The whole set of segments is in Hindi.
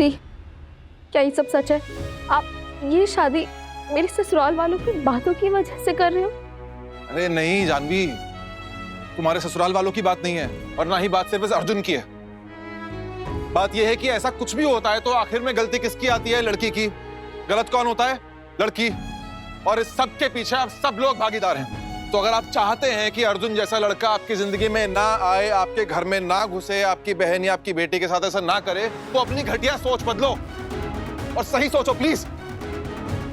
दी, क्या ये सब सच है? आप ये शादी मेरे ससुराल वालों की बातों की वजह से कर रहे हो? अरे नहीं जानवी, तुम्हारे ससुराल वालों की बात नहीं है और ना ही बात सिर्फ इस अर्जुन की है। बात यह है कि ऐसा कुछ भी होता है तो आखिर में गलती किसकी आती है? लड़की की। गलत कौन होता है? लड़की। और इस सब के पीछे आप सब लोग भागीदार हैं। तो अगर आप चाहते हैं कि अर्जुन जैसा लड़का आपकी जिंदगी में ना आए, आपके घर में ना घुसे, आपकी बहन या आपकी बेटी के साथ ऐसा ना करे, तो अपनी घटिया सोच बदलो और सही सोचो प्लीज,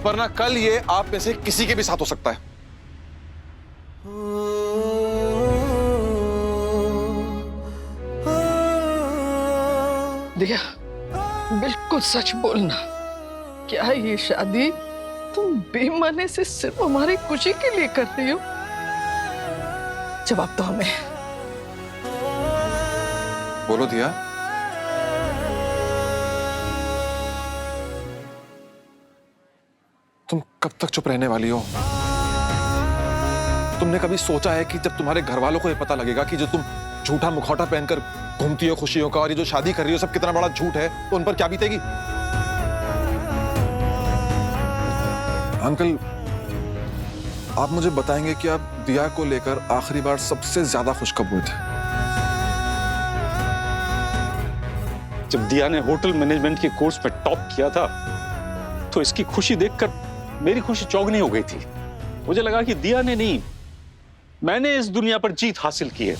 वरना कल ये आप में से किसी के भी साथ हो सकता है। दिया, बिल्कुल सच बोलना, क्या ये शादी तुम बेमने से सिर्फ हमारी खुशी के लिए कर रही हो? जवाब दो हमें। बोलो दिया। तुम कब तक चुप रहने वाली हो? तुमने कभी सोचा है कि जब तुम्हारे घर वालों को ये पता लगेगा कि जो तुम झूठा मुखौटा पहनकर घूमती हो खुशियों का और ये जो शादी कर रही हो सब कितना बड़ा झूठ है, तो उन पर क्या बीतेगी? अंकल, आप मुझे बताएंगे कि आप दिया को लेकर आखिरी बार सबसे ज्यादा खुश कब हुए थे? जब दिया ने होटल मैनेजमेंट के कोर्स में टॉप किया था तो इसकी खुशी देखकर मेरी खुशी चौगनी हो गई थी। मुझे लगा कि दिया ने नहीं, मैंने इस दुनिया पर जीत हासिल की है।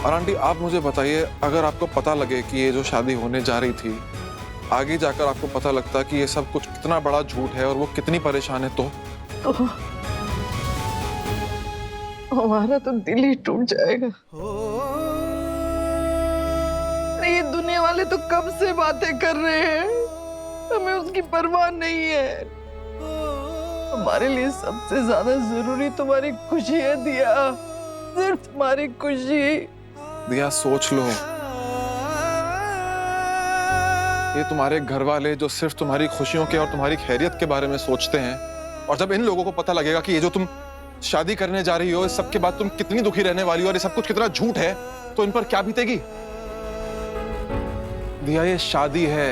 और आंटी आप मुझे बताइए, अगर आपको पता लगे कि ये जो शादी होने जा रही थी, आगे जाकर आपको पता लगता कि ये सब कुछ कितना बड़ा झूठ है और वो कितनी परेशान है, तो हमारा तो दिल ही टूट जाएगा। ये दुनिया वाले तो कब से बातें कर रहे हैं, हमें उसकी परवाह नहीं है। हमारे लिए सबसे ज्यादा जरूरी तुम्हारी खुशी है दिया, सिर्फ तुम्हारी खुशी। दिया सोच लो, ये तुम्हारे घर वाले जो सिर्फ तुम्हारी खुशियों के और तुम्हारी खैरियत के बारे में सोचते हैं, और जब इन लोगों को पता लगेगा कि ये जो तुम शादी करने जा रही हो, इस सब के बाद तुम कितनी दुखी रहने वाली हो और ये सब कुछ कितना झूठ है, तो इन पर क्या बीतेगी? दिया, ये शादी है,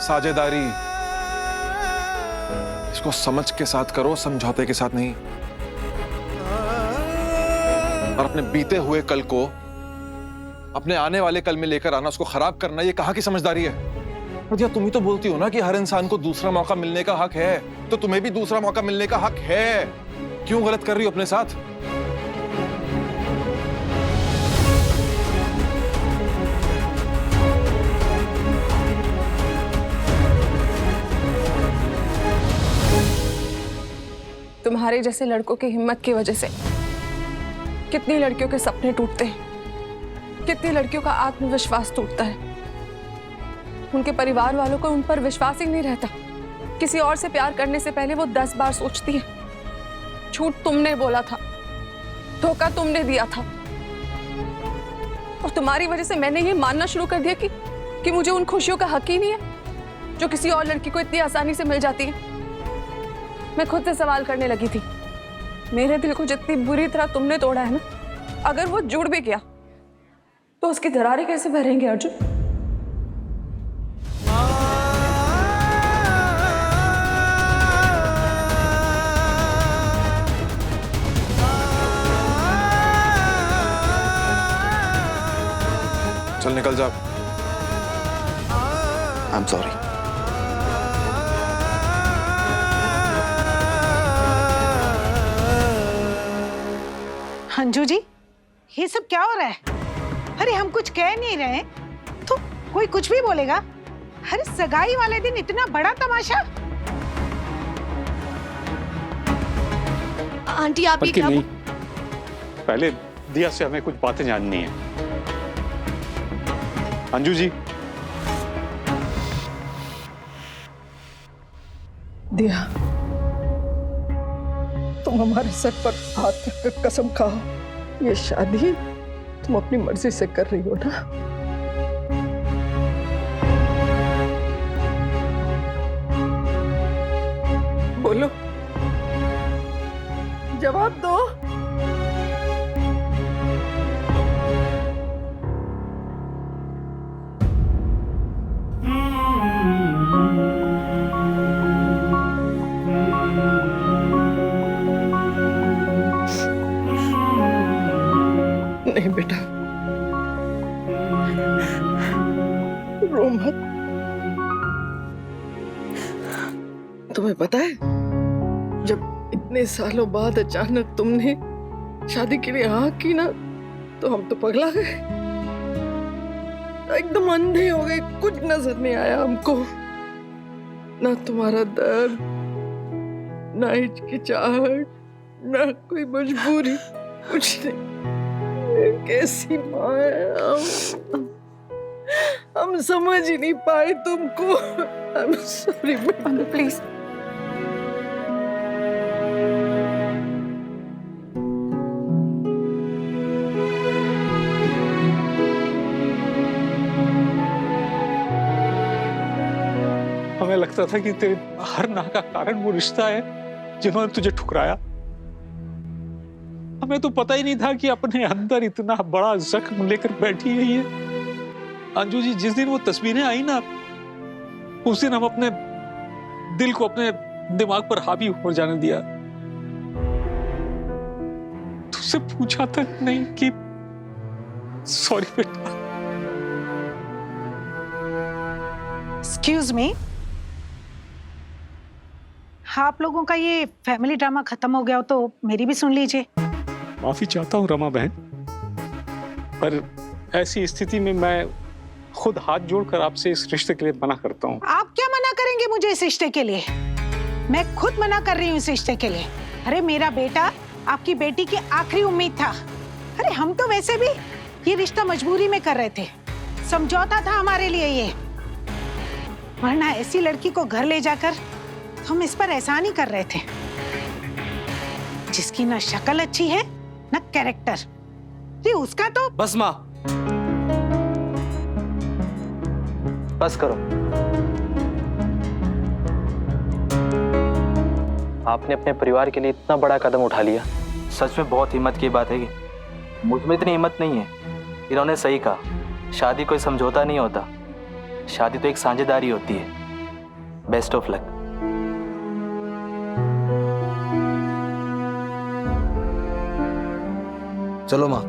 साझेदारी। इसको समझ के साथ करो, समझौते के साथ नहीं। और अपने बीते हुए कल को अपने आने वाले कल में लेकर आना, उसको खराब करना, ये कहाँ की समझदारी है? दिया, तुम ही तो बोलती हो ना कि हर इंसान को दूसरा मौका मिलने का हक है, तो तुम्हें भी दूसरा मौका मिलने का हक है। क्यों गलत कर रही हो अपने साथ? तुम्हारे जैसे लड़कों की हिम्मत की वजह से कितनी लड़कियों के सपने टूटते हैं, कितनी लड़कियों का आत्मविश्वास टूटता है। उनके परिवार वालों को उन पर विश्वास ही नहीं रहता। किसी और से प्यार करने से पहले वो 10 बार सोचती है। झूठ तुमने बोला था, धोखा तुमने दिया था, और तुम्हारी वजह से मैंने ये मानना शुरू कर दिया कि मुझे उन खुशियों का हक ही नहीं है जो किसी और लड़की को इतनी आसानी से मिल जाती है। मैं खुद से सवाल करने लगी थी, मेरे दिल को जितनी बुरी तरह तुमने तोड़ा है ना, अगर वो जुड़ भी गया तो उसकी दरारें कैसे भरेंगे अर्जुन? चल निकल जा। I am sorry. Anju ji, ये सब क्या हो रहा है? अरे हम कुछ कह नहीं रहे तो कोई कुछ भी बोलेगा। अरे सगाई वाले दिन इतना बड़ा तमाशा। आंटी आप ये क्या? नहीं, पहले दिया से हमें कुछ बातें जाननी है। अंजू जी, दिया, तुम हमारे सर पर हाथ रखकर कसम खाओ, ये शादी तुम अपनी मर्जी से कर रही हो ना? बोलो, जवाब दो। रो मत। तुम्हें पता है, जब इतने सालों बाद अचानक तुमने शादी के लिए हाँ की ना, तो हम तो पगला गए, एकदम अंधे हो गए, कुछ नजर नहीं आया हमको। ना तुम्हारा दर्द, ना हिचकिचाहट, ना कोई मजबूरी, कुछ नहीं। कैसी माँ है हम समझ ही नहीं पाए तुमको। I'm sorry बेटा। प्लीज हमें लगता था कि तेरे हर ना का कारण वो रिश्ता है जिन्होंने तुझे ठुकराया। हमें तो पता ही नहीं था कि अपने अंदर इतना बड़ा जख्म लेकर बैठी है ये। अंजू जी, जिस दिन वो तस्वीरें आई ना, उस दिन हम अपने दिल को अपने दिमाग पर हावी हो जाने दिया। तुझसे पूछा तक नहीं कि सॉरी बेटा। एक्सक्यूज मी, आप लोगों का ये फैमिली ड्रामा खत्म हो गया हो तो मेरी भी सुन लीजिए। माफी चाहता हूँ रमा बहन, पर ऐसी स्थिति में मैं खुद हाथ जोड़कर आपसे इस रिश्ते के लिए मना करता हूँ। आप क्या मना करेंगे मुझे इस रिश्ते के लिए? मैं खुद मना कर रही हूँ इस रिश्ते के लिए। अरे मेरा बेटा आपकी बेटी की आखिरी उम्मीद था। अरे हम तो वैसे भी ये रिश्ता मजबूरी में कर रहे थे, समझौता था हमारे लिए ये, वरना ऐसी लड़की को घर ले जाकर हम इस पर एहसान ही कर रहे थे, जिसकी ना शक्ल अच्छी है ना कैरेक्टर। ये उसका तो बस माँ, बस करो। आपने अपने परिवार के लिए इतना बड़ा कदम उठा लिया, सच में बहुत हिम्मत की बात है। कि मुझ में इतनी हिम्मत नहीं है। इन्होंने सही कहा, शादी कोई समझौता नहीं होता, शादी तो एक साझेदारी होती है। Best of luck. चलो माँ।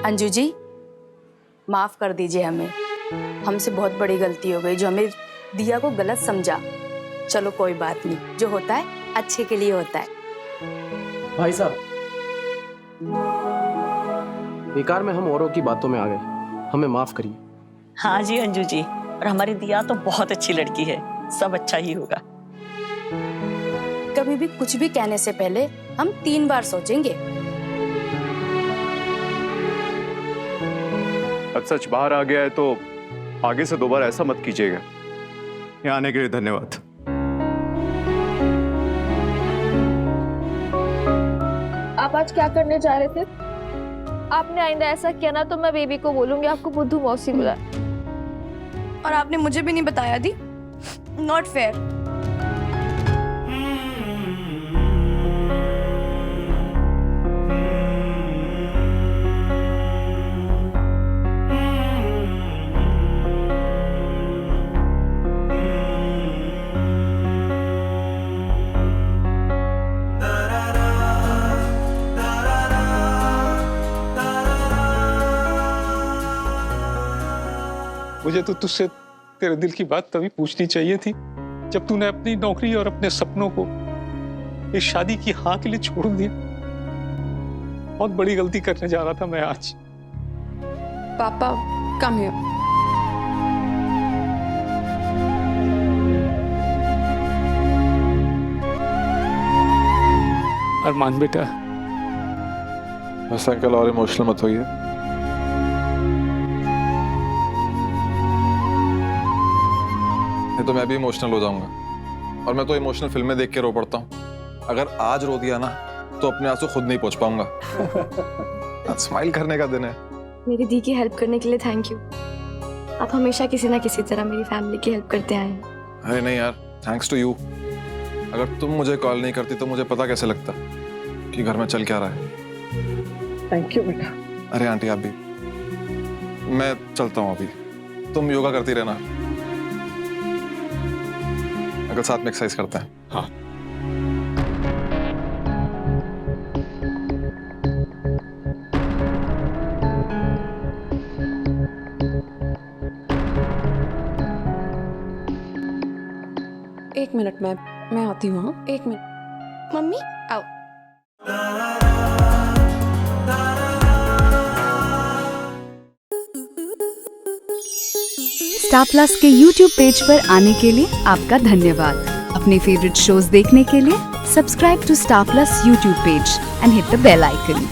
अंजू जी, माफ कर दीजिए हमें, हमसे बहुत बड़ी गलती हो गई जो हमें दिया को गलत समझा। चलो कोई बात नहीं, जो होता है अच्छे के लिए होता है। भाई साहब, बेकार में हम औरों की बातों में आ गए, हमें माफ करिए। हाँ जी अंजू जी, और हमारी दिया तो बहुत अच्छी लड़की है, सब अच्छा ही होगा। कभी भी कुछ भी कहने से पहले हम 3 बार सोचेंगे। अब सच बाहर आ गया है तो आगे से दोबारा ऐसा मत कीजिएगा। यहाँ आने के लिए धन्यवाद। आप आज क्या करने जा रहे थे? आपने आइंदा ऐसा किया ना तो मैं बेबी को बोलूंगी आपको बुद्धू मौसी बुला। और आपने मुझे भी नहीं बताया दी, नॉट फेयर। मुझे तो तुझसे तेरे दिल की बात तभी पूछनी चाहिए थी जब तूने अपनी नौकरी और अपने सपनों को इस शादी की हाँ के लिए छोड़ दिया। बहुत बड़ी गलती करने जा रहा था मैं आज। पापा, कम हियर। अरमान बेटा, बस अंकल और इमोशनल मत होइए। नहीं तो मैं भी इमोशनल हो जाऊंगा, और मैं तो इमोशनल फिल्में देख के रो पड़ता हूँ। अगर आज रो दिया ना तो अपने आंसू खुद नहीं पहुंच पाऊंगा। आज स्माइल करने का दिन है। मेरी दी की हेल्प करने के लिए थैंक यू। आप हमेशा किसी ना किसी तरह मेरी फैमिली की हेल्प करते आए हैं। अरे नहीं यार, थैंक्स टू यू। अगर तुम मुझे कॉल नहीं करती तो मुझे पता कैसे लगता कि घर में चल क्या रहा है। थैंक यू बेटा। अरे आंटी आप भी। मैं चलता हूँ अभी, तुम योगा करती रहना, अगर साथ में एक्सरसाइज करते हैं। हाँ। एक मिनट, मैं आती हूँ। हाँ, एक मिनट। मम्मी आओ। स्टार प्लस के YouTube पेज पर आने के लिए आपका धन्यवाद। अपने फेवरेट शोज देखने के लिए subscribe to star plus YouTube page and hit the bell icon.